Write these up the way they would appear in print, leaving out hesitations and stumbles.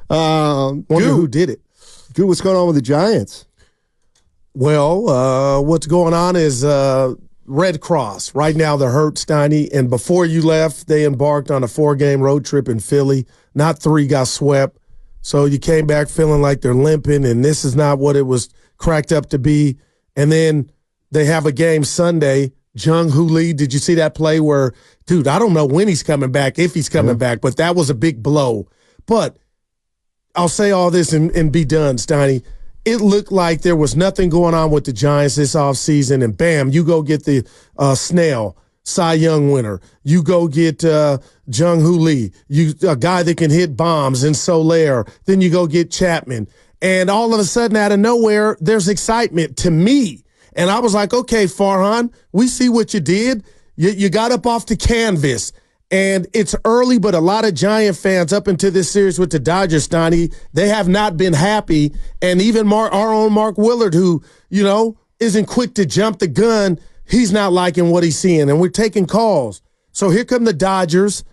Wonder who did it. Good, what's going on with the Giants? Well, what's going on is Red Cross. Right now they're hurt, Steiny, and before you left, they embarked on a 4-game road trip in Philly. Not 3, got swept. So you came back feeling like they're limping, and this is not what it was cracked up to be. And then they have a game Sunday. Jung-Hoo Lee, did you see that play where, dude, I don't know when he's coming back, if he's coming back, but that was a big blow. But I'll say all this and be done, Steiny. It looked like there was nothing going on with the Giants this offseason, and bam, you go get the Snell, Cy Young winner. You go get Jung-Hoo Lee, a guy that can hit bombs, and Soler. Then you go get Chapman. And all of a sudden, out of nowhere, there's excitement to me. And I was like, okay, Farhan, we see what you did. You got up off the canvas. And it's early, but a lot of Giant fans up into this series with the Dodgers, Steiny, they have not been happy. And even our own Mark Willard, who, isn't quick to jump the gun, he's not liking what he's seeing. And we're taking calls. So here come the Dodgers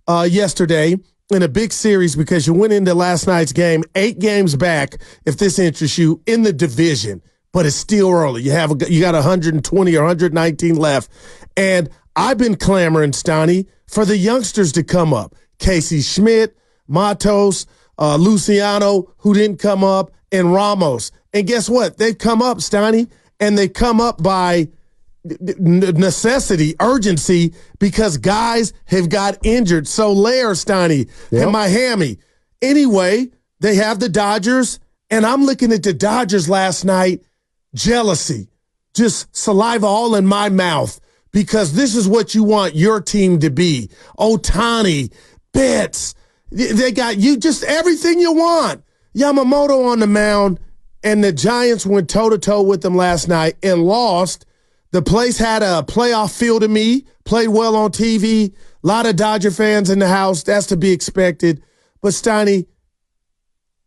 yesterday in a big series because you went into last night's game 8 games back, if this interests you, in the division. But it's still early. You got 120 or 119 left. And I've been clamoring, Steiny, for the youngsters to come up. Casey Schmidt, Matos, Luciano, who didn't come up, and Ramos. And guess what? They've come up, Steiny, and they come up by necessity, urgency, because guys have got injured. So Lair, Steiny, and Miami. Anyway, they have the Dodgers, and I'm looking at the Dodgers last night, jealousy, just saliva all in my mouth, because this is what you want your team to be. Ohtani, Betts, they got you just everything you want. Yamamoto on the mound, and the Giants went toe-to-toe with them last night and lost. The place had a playoff feel to me, played well on TV, a lot of Dodger fans in the house. That's to be expected. But, Steiny,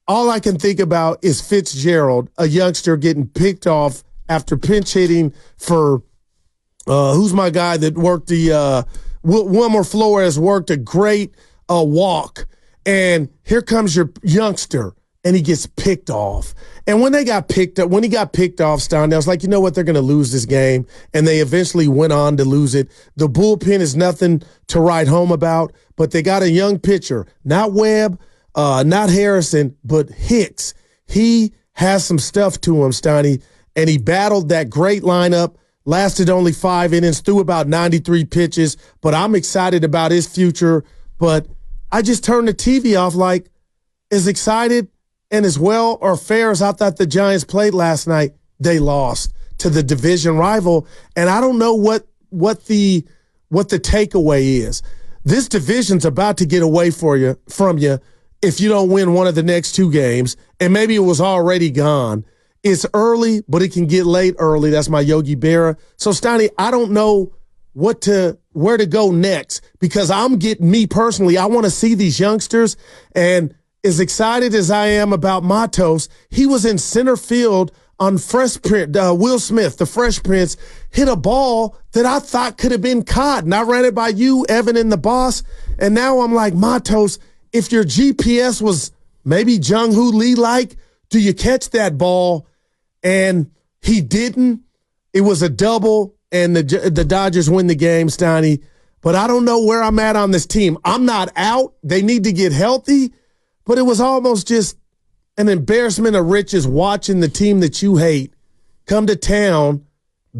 all I can think about is Fitzgerald, a youngster getting picked off after pinch hitting for who's my guy that worked the Wilmer Flores worked a great walk. And here comes your youngster, and he gets picked off. And when he got picked off, Stein, I was like, you know what? They're going to lose this game. And they eventually went on to lose it. The bullpen is nothing to write home about, but they got a young pitcher, not Webb, not Harrison, but Hicks. He has some stuff to him, Steiny, and he battled that great lineup, lasted only 5 innings, threw about 93 pitches, but I'm excited about his future. But I just turned the TV off like, as excited and as well or fair as I thought the Giants played last night, they lost to the division rival. And I don't know what the takeaway is. This division's about to get away from you if you don't win one of the next 2 games, and maybe it was already gone. It's early, but it can get late early. That's my Yogi Berra. So, Steiny, I don't know where to go next, because me personally, I want to see these youngsters. And as excited as I am about Matos, he was in center field on Fresh Prince. Will Smith, the Fresh Prince, hit a ball that I thought could have been caught. And I ran it by you, Evan, and the boss. And now I'm like, Matos, if your GPS was maybe Jung-Hoo Lee-like, do you catch that ball? And he didn't. It was a double, and the Dodgers win the game, Steiny. But I don't know where I'm at on this team. I'm not out. They need to get healthy. But it was almost just an embarrassment of riches watching the team that you hate come to town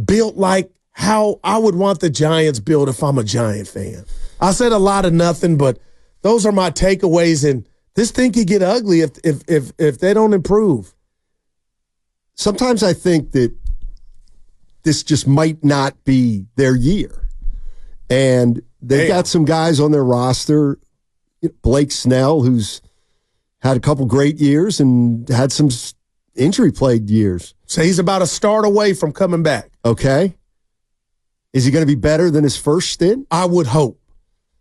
built like how I would want the Giants built if I'm a Giant fan. I said a lot of nothing, but those are my takeaways, and this thing could get ugly if they don't improve. Sometimes I think that this just might not be their year. And they've got some guys on their roster, Blake Snell, who's had a couple great years and had some injury-plagued years. So he's about a start away from coming back. Okay. Is he going to be better than his first stint? I would hope.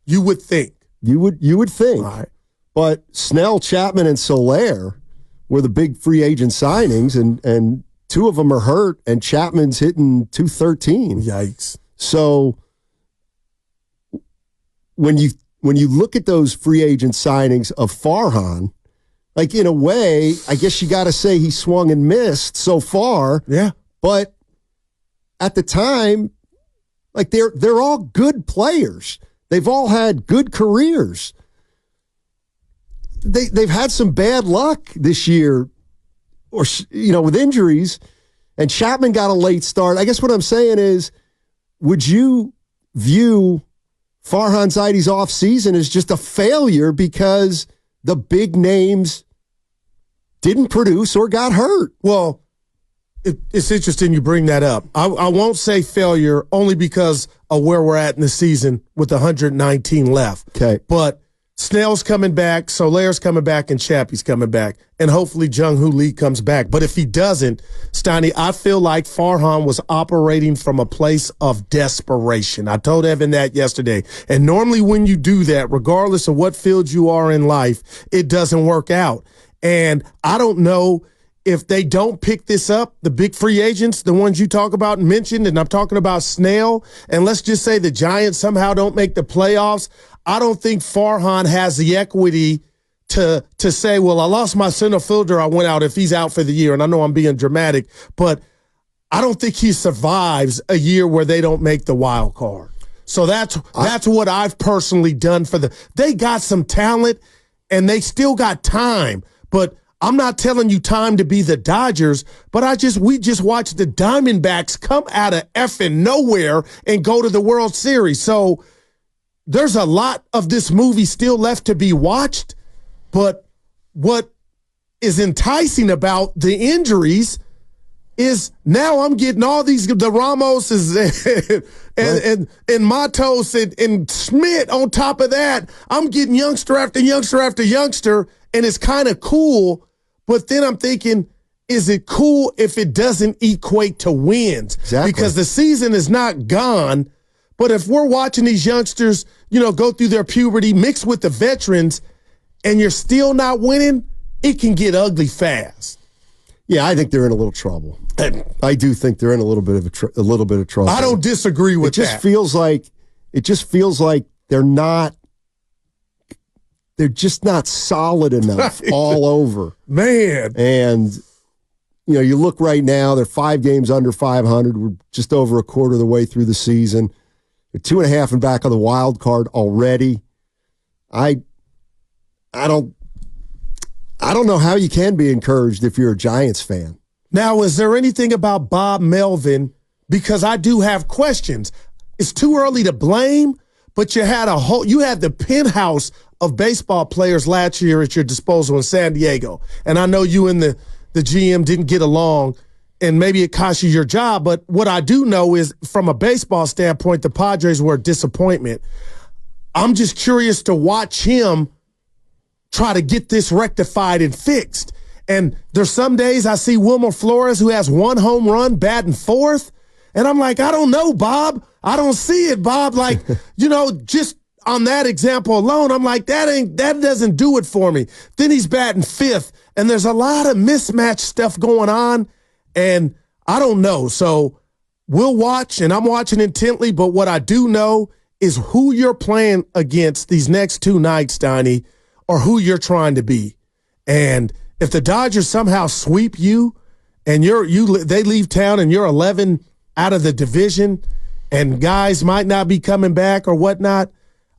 You would think. You would think. All right. But Snell, Chapman, and Soler were the big free agent signings, and 2 of them are hurt, and Chapman's hitting .213. Yikes. So when you look at those free agent signings of Farhan, Like, in a way, I guess you got to say he swung and missed so far. Yeah. But at the time, like, they're all good players. They've all had good careers. They've had some bad luck this year, or with injuries. And Chapman got a late start. I guess what I'm saying is, would you view Farhan Zaidi's offseason as just a failure because the big names didn't produce or got hurt? Well, it's interesting you bring that up. I won't say failure only because of where we're at in the season with 119 left. Okay. But Snell's coming back, Solaire's coming back, and Chappie's coming back. And hopefully Jung-Hoo Lee comes back. But if he doesn't, Steiny, I feel like Farhan was operating from a place of desperation. I told Evan that yesterday. And normally when you do that, regardless of what field you are in life, it doesn't work out. And I don't know if they don't pick this up, the big free agents, the ones you talk about and mentioned, and I'm talking about Snell, and let's just say the Giants somehow don't make the playoffs, I don't think Farhan has the equity to say, well, I lost my center fielder, I went out if he's out for the year, and I know I'm being dramatic, but I don't think he survives a year where they don't make the wild card. So that's what I've personally done for they got some talent, and they still got time, but I'm not telling you time to be the Dodgers, but we just watched the Diamondbacks come out of effing nowhere and go to the World Series. So there's a lot of this movie still left to be watched, but what is enticing about the injuries is now I'm getting all these, the Ramoses and Matos and Schmidt on top of that. I'm getting youngster after youngster after youngster, and it's kind of cool. But then I'm thinking, is it cool if it doesn't equate to wins? Exactly. Because the season is not gone. But if we're watching these youngsters, go through their puberty, mixed with the veterans, and you're still not winning, it can get ugly fast. Yeah, I think they're in a little trouble. I do think they're in a little bit of trouble. I don't disagree with that. It just feels like they're not. They're just not solid enough all over. Man. And, you look right now, they're 5 games under 500. We're just over a quarter of the way through the season. They're 2.5 and back of the wild card already. I don't know how you can be encouraged if you're a Giants fan. Now, is there anything about Bob Melvin? Because I do have questions. It's too early to blame, but you had the penthouse of baseball players last year at your disposal in San Diego. And I know you and the GM didn't get along, and maybe it cost you your job. But what I do know is, from a baseball standpoint, the Padres were a disappointment. I'm just curious to watch him try to get this rectified and fixed. And there's some days I see Wilmer Flores, who has 1 home run, batting 4th. And I'm like, I don't know, Bob. I don't see it, Bob. Like, just on that example alone, I'm like, that doesn't do it for me. Then he's batting 5th, and there's a lot of mismatch stuff going on, and I don't know. So we'll watch, and I'm watching intently, but what I do know is who you're playing against these next 2 nights, Steiny, or who you're trying to be. And if the Dodgers somehow sweep you and they leave town and you're 11 out of the division and guys might not be coming back or whatnot,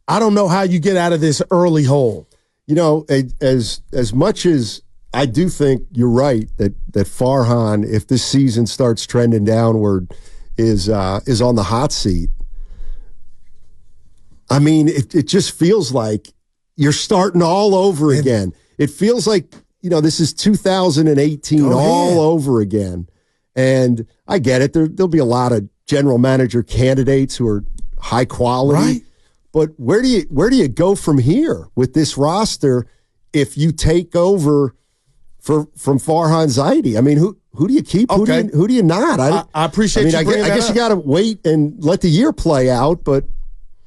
I don't know how you get out of this early hole. As much as I do think you're right that Farhan, if this season starts trending downward, is on the hot seat. I mean, it just feels like you're starting all over again. It feels like, this is 2018 all over again. And I get it. There'll be a lot of general manager candidates who are high quality. Right. But where do you go from here with this roster if you take over from Farhan Zaidi? I mean, who do you keep? Okay. Who do you not? I appreciate you bringing that I guess up. you got to wait and let the year play out. But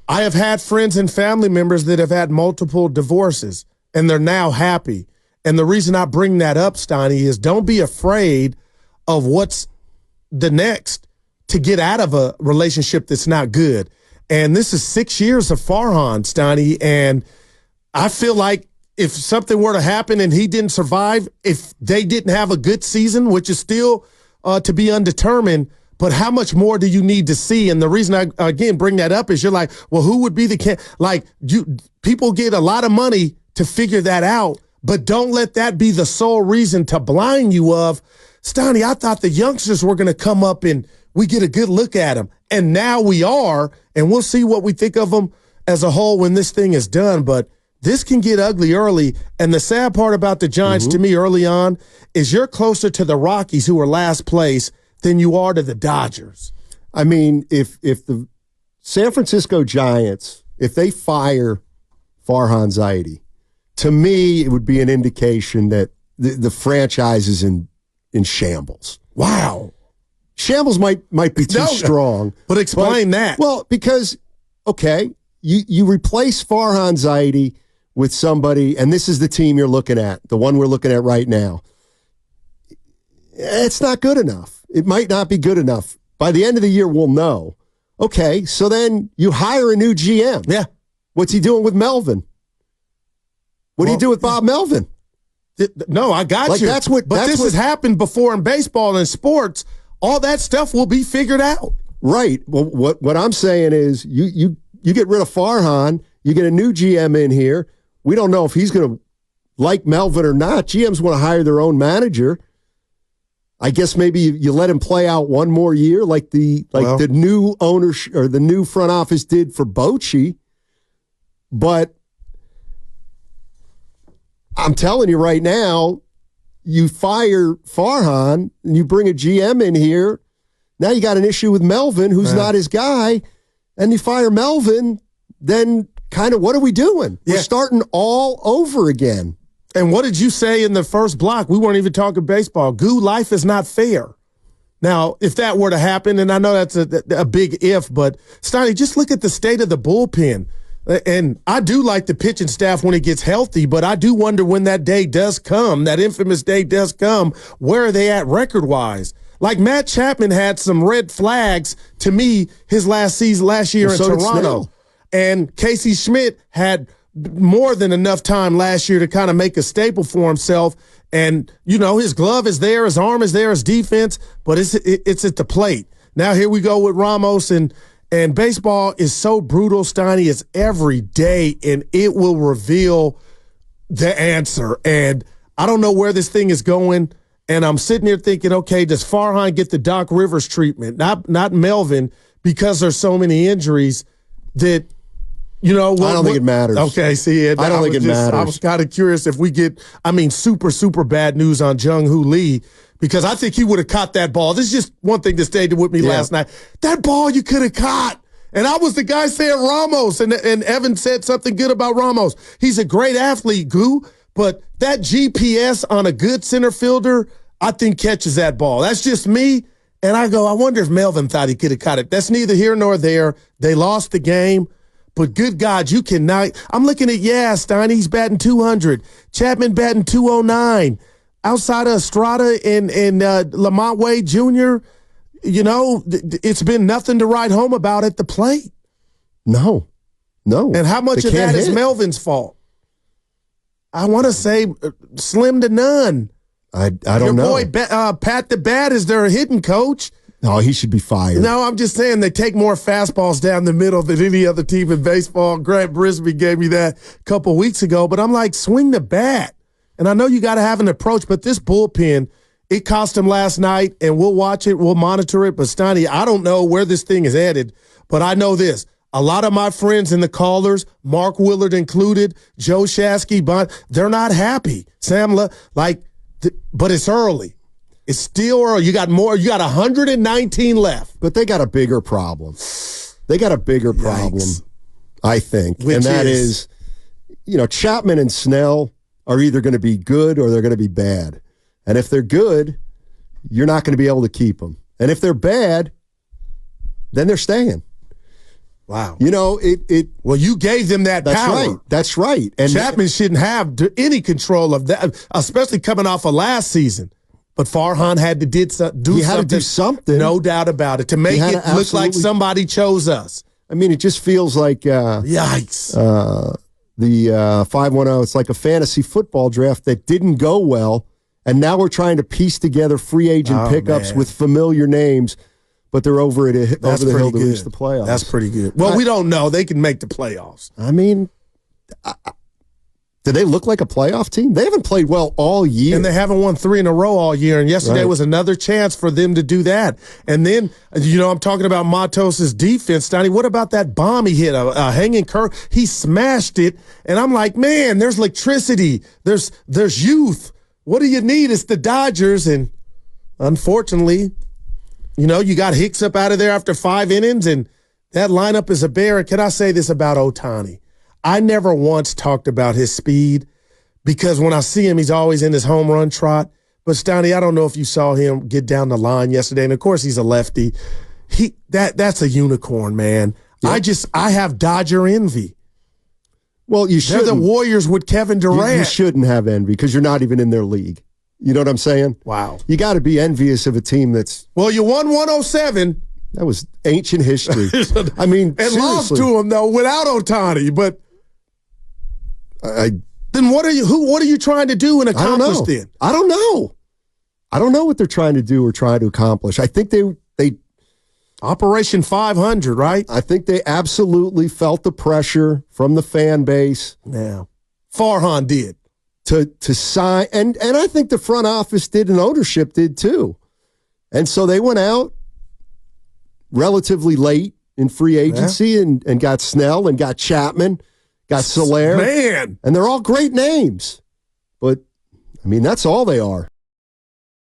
I have had friends and family members that have had multiple divorces, and they're now happy. And the reason I bring that up, Steiny, is don't be afraid of what's the next to get out of a relationship that's not good. And this is 6 years of Farhan, Steiny, and I feel like if something were to happen and he didn't survive, if they didn't have a good season, which is still to be undetermined, but how much more do you need to see? And the reason I, again, bring that up is you're like, well, who would be the people get a lot of money to figure that out, but don't let that be the sole reason to blind you of, Steiny, I thought the youngsters were going to come up and we get a good look at them. And now we are, and we'll see what we think of them as a whole when this thing is done. But this can get ugly early. And the sad part about the Giants to me early on is you're closer to the Rockies, who are last place, than you are to the Dodgers. I mean, if the San Francisco Giants, if they fire Farhan Zaidi, to me, it would be an indication that the franchise is in shambles. Wow. Shambles might be too strong. But explain that. Well, because, okay, you replace Farhan Zaidi with somebody, and this is the team you're looking at, the one we're looking at right now. It's not good enough. It might not be good enough. By the end of the year, we'll know. Okay, so then you hire a new GM. Yeah. What's he doing with Melvin? What do you do with Bob Melvin? No, I got you. This has happened before in baseball and sports. All that stuff will be figured out. Right. Well, what I'm saying is you get rid of Farhan, you get a new GM in here. We don't know if he's going to like Melvin or not. GMs want to hire their own manager. I guess maybe you let him play out one more year like the new owners or the new front office did for Bochy. But I'm telling you right now, you fire Farhan and you bring a GM in here. Now you got an issue with Melvin, who's not his guy, and you fire Melvin, then kind of what are we doing? We're starting all over again. And what did you say in the first block? We weren't even talking baseball. Goo, life is not fair. Now, if that were to happen, and I know that's a big if, but Steiny, just look at the state of the bullpen. And I do like the pitching staff when it gets healthy, but I do wonder when that day does come, that infamous day does come, where are they at record-wise? Like Matt Chapman had some red flags to me his last year in Toronto. And Casey Schmidt had more than enough time last year to kind of make a staple for himself. And, you know, his glove is there, his arm is there, his defense, but it's at the plate. Now here we go with Ramos, and baseball is so brutal, Steiny. It's every day, and it will reveal the answer. And I don't know where this thing is going, and I'm sitting here thinking, okay, does Farhan get the Doc Rivers treatment? Not Melvin, because there's so many injuries that, you know. I don't think it matters. Okay, see, I don't think it matters. I was kind of curious if we get, super, super bad news on Jung-Hoo Lee, because I think he would have caught that ball. This is just one thing that stayed with me last night. That ball you could have caught. And I was the guy saying Ramos, and Evan said something good about Ramos. He's a great athlete, Goo, but that GPS on a good center fielder, I think catches that ball. That's just me. And I go, I wonder if Melvin thought he could have caught it. That's neither here nor there. They lost the game. But good God, you cannot. I'm looking at, Steiny's batting 200. Chapman batting 209. Outside of Estrada and Lamont Wade Jr., you know, it's been nothing to write home about at the plate. No. And how much of that is Melvin's fault? I want to say slim to none. I don't know. Your boy, Pat the Bat, is their hitting coach. No, he should be fired. No, I'm just saying they take more fastballs down the middle than any other team in baseball. Grant Brisbane gave me that a couple weeks ago, but I'm like, swing the bat. And I know you got to have an approach, but this bullpen, it cost him last night, and we'll watch it, we'll monitor it. But Steiny, I don't know where this thing is headed, but I know this. A lot of my friends in the callers, Mark Willard included, Joe Shasky, they're not happy. But it's early. It's still early. You got 119 left. But they got a bigger problem. Yikes. I think. Which that is, Chapman and Snell are either going to be good or they're going to be bad. And if they're good, you're not going to be able to keep them. And if they're bad, then they're staying. Wow. Well, you gave them that power. That's right. And Chapman shouldn't have any control of that, especially coming off of last season. But Farhan had to do something. No doubt about it, to make it look like somebody chose us. I mean, it just feels like yikes. the 510. It's like a fantasy football draft that didn't go well, and now we're trying to piece together free agent pickups with familiar names, but they're over the hill to reach the playoffs. That's pretty good. Well, we don't know. They can make the playoffs. I mean, do they look like a playoff team? They haven't played well all year. And they haven't won 3 in a row all year. And yesterday was another chance for them to do that. And then, I'm talking about Matos' defense, Steiny. What about that bomb he hit, a hanging curve? He smashed it. And I'm like, man, there's electricity. There's youth. What do you need? It's the Dodgers. And unfortunately, you got Hicks up out of there after 5 innings. And that lineup is a bear. And can I say this about Ohtani? I never once talked about his speed because when I see him, he's always in his home run trot. But, Steiny, I don't know if you saw him get down the line yesterday. And, of course, he's a lefty. That's a unicorn, man. Yep. I have Dodger envy. Well, you should. They're the Warriors with Kevin Durant. You shouldn't have envy because you're not even in their league. You know what I'm saying? Wow. You got to be envious of a team that's... Well, you won 107. That was ancient history. I mean, and lost to him, though, without Ohtani. But... then what are you trying to do and accomplish then? I don't know. I don't know what they're trying to do or try to accomplish. I think they Operation 500, right? I think they absolutely felt the pressure from the fan base. Yeah. Farhan did. To sign, and I think the front office did and ownership did too. And so they went out relatively late in free agency and got Snell and got Chapman. Got Soler. Man. And they're all great names. But, I mean, that's all they are.